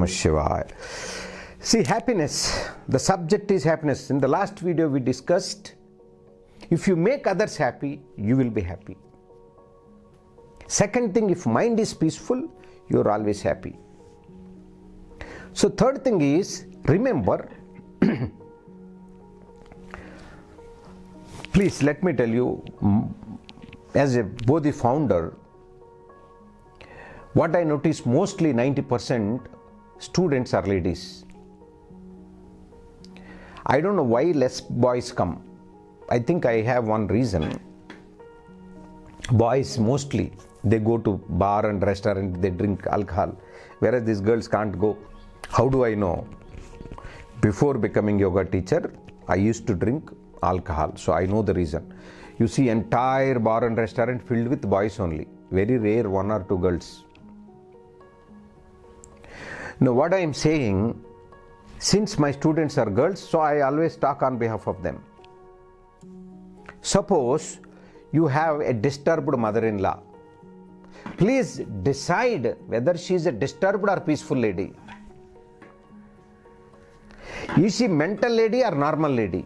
Namah Shivaya. See, happiness, the subject is happiness. In the last video we discussed, if you make others happy, you will be happy. Second thing, if mind is peaceful, you are always happy. So third thing is, remember, please let me tell you, as a Bodhi founder, what I notice, mostly 90% students are ladies. I don't know why less boys come. I think I have one reason. Boys mostly, they go to bar and restaurant, they drink alcohol, whereas these girls can't go. How do I know? Before becoming yoga teacher, I used to drink alcohol, so I know the reason. You see entire bar and restaurant filled with boys only. Very rare one or two girls. Now what I am saying, since my students are girls, so I always talk on behalf of them. Suppose you have a disturbed mother-in-law. Please decide whether she is a disturbed or peaceful lady. Is she mental lady or normal lady?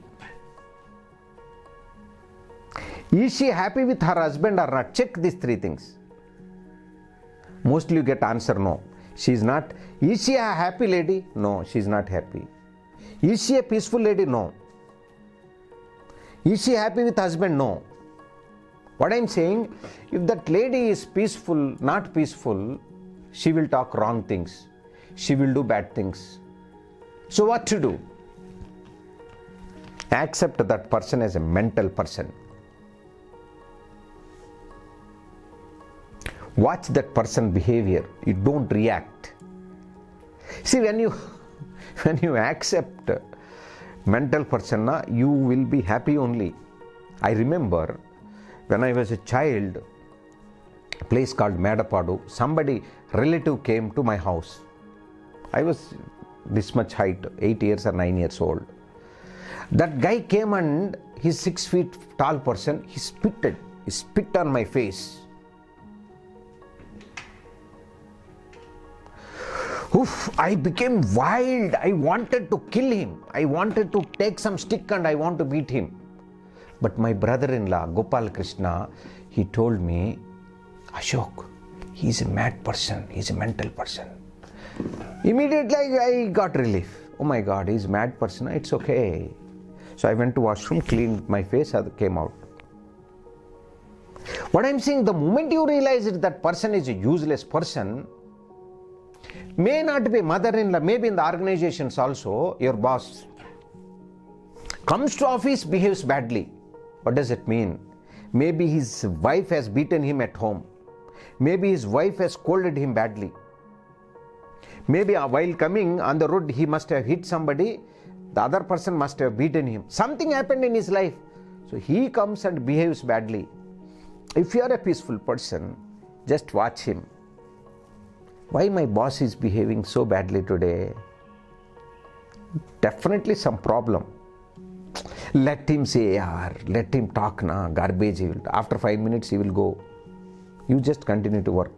Is she happy with her husband or not? Check these three things. Mostly you get answer no. She is not. Is she a happy lady? No, she is not happy. Is she a peaceful lady? No. Is she happy with husband? No. What I am saying, if that lady is peaceful, not peaceful, she will talk wrong things. She will do bad things. So what to do? Accept that person as a mental person. Watch that person behavior. You don't react. See, when you accept mental person, you will be happy only. I remember when I was a child, a place called Medapadu, somebody relative came to my house. I was this much height, 8 years or 9 years old. That guy came and he's 6 feet tall person. He spit on my face. Oof, I became wild. I wanted to kill him. I wanted to take some stick and I want to beat him. But my brother-in-law, Gopal Krishna, he told me, Ashok, he's a mad person. He's a mental person. Immediately I got relief. Oh my God, he's a mad person. It's okay. So I went to washroom, cleaned my face, and came out. What I'm saying, the moment you realize that person is a useless person, may not be mother-in-law, maybe in the organizations also, your boss comes to office, behaves badly. What does it mean? Maybe his wife has beaten him at home. Maybe his wife has scolded him badly. Maybe while coming on the road, he must have hit somebody. The other person must have beaten him. Something happened in his life. So he comes and behaves badly. If you are a peaceful person, just watch him. Why my boss is behaving so badly today? Definitely some problem. Let him say, yaar, let him talk, na, garbage. After 5 minutes he will go. You just continue to work.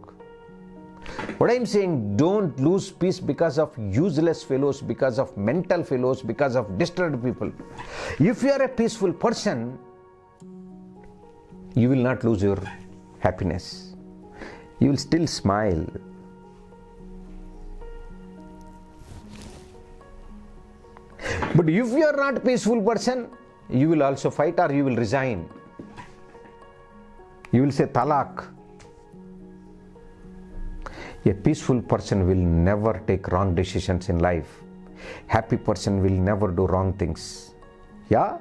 What I am saying, don't lose peace because of useless fellows, because of mental fellows, because of disturbed people. If you are a peaceful person, you will not lose your happiness. You will still smile. But if you are not a peaceful person, you will also fight or you will resign. You will say talak. A peaceful person will never take wrong decisions in life. Happy person will never do wrong things. Yeah?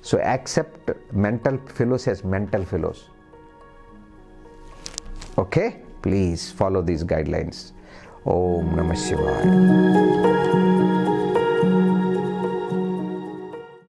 So accept mental fellows as mental fellows. Okay? Please follow these guidelines. Om Namah Shivaya.